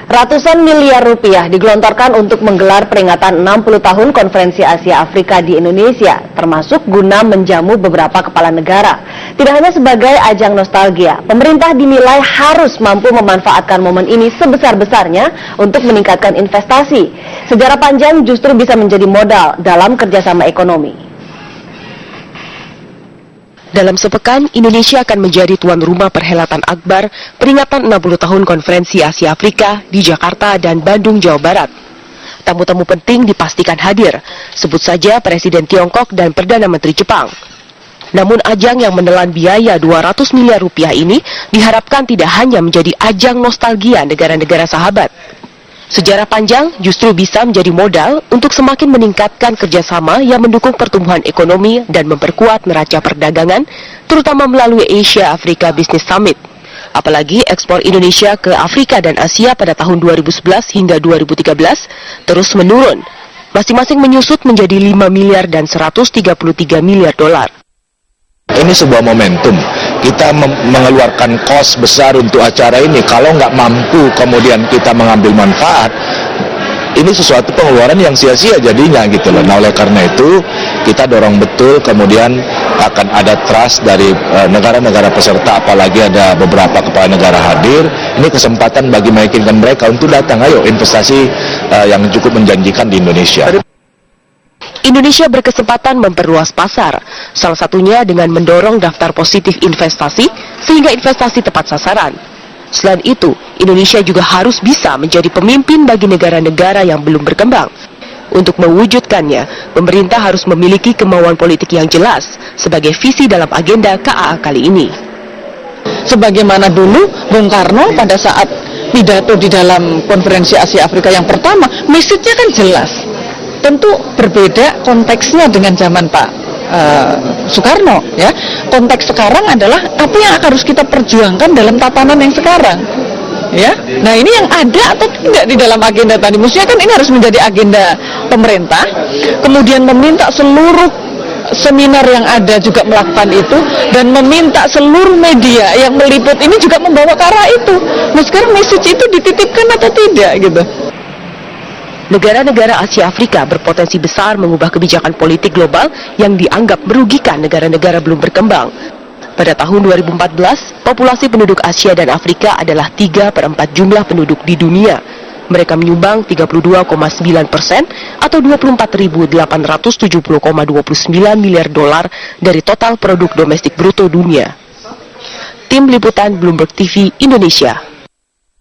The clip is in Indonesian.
Ratusan miliar rupiah digelontorkan untuk menggelar peringatan 60 tahun Konferensi Asia Afrika di Indonesia, termasuk guna menjamu beberapa kepala negara. Tidak hanya sebagai ajang nostalgia, pemerintah dinilai harus mampu memanfaatkan momen ini sebesar-besarnya untuk meningkatkan investasi. Sejarah panjang justru bisa menjadi modal dalam kerjasama ekonomi. Dalam sepekan, Indonesia akan menjadi tuan rumah perhelatan akbar peringatan 60 tahun Konferensi Asia Afrika di Jakarta dan Bandung, Jawa Barat. Tamu-tamu penting dipastikan hadir, sebut saja Presiden Tiongkok dan Perdana Menteri Jepang. Namun ajang yang menelan biaya 200 miliar rupiah ini diharapkan tidak hanya menjadi ajang nostalgia negara-negara sahabat. Sejarah panjang justru bisa menjadi modal untuk semakin meningkatkan kerjasama yang mendukung pertumbuhan ekonomi dan memperkuat neraca perdagangan, terutama melalui Asia Africa Business Summit. Apalagi ekspor Indonesia ke Afrika dan Asia pada tahun 2011 hingga 2013 terus menurun, masing-masing menyusut menjadi 5 miliar dan 133 miliar dolar. Ini sebuah momentum, kita mengeluarkan kos besar untuk acara ini, kalau nggak mampu kemudian kita mengambil manfaat, ini sesuatu pengeluaran yang sia-sia jadinya gitu loh. Nah oleh karena itu kita dorong betul, kemudian akan ada trust dari negara-negara peserta, apalagi ada beberapa kepala negara hadir. Ini kesempatan bagi meyakinkan mereka untuk datang, ayo investasi yang cukup menjanjikan di Indonesia. Indonesia berkesempatan memperluas pasar, salah satunya dengan mendorong daftar positif investasi sehingga investasi tepat sasaran. Selain itu, Indonesia juga harus bisa menjadi pemimpin bagi negara-negara yang belum berkembang. Untuk mewujudkannya, pemerintah harus memiliki kemauan politik yang jelas sebagai visi dalam agenda KAA kali ini. Sebagaimana dulu Bung Karno pada saat pidato di dalam Konferensi Asia Afrika yang pertama, message-nya kan jelas. Tentu berbeda konteksnya dengan zaman Pak Soekarno, ya. Konteks sekarang adalah apa yang harus kita perjuangkan dalam tatanan yang sekarang, ya. Nah ini yang ada atau tidak di dalam agenda tadi. Mestinya kan ini harus menjadi agenda pemerintah. Kemudian meminta seluruh seminar yang ada juga melakukan itu, dan meminta seluruh media yang meliput ini juga membawa ke arah itu. Nah sekarang message itu dititipkan atau tidak gitu. Negara-negara Asia Afrika berpotensi besar mengubah kebijakan politik global yang dianggap merugikan negara-negara belum berkembang. Pada tahun 2014, populasi penduduk Asia dan Afrika adalah 3/4 jumlah penduduk di dunia. Mereka menyumbang 32,9% atau 24.870,29 miliar dolar dari total produk domestik bruto dunia. Tim Liputan Bloomberg TV Indonesia.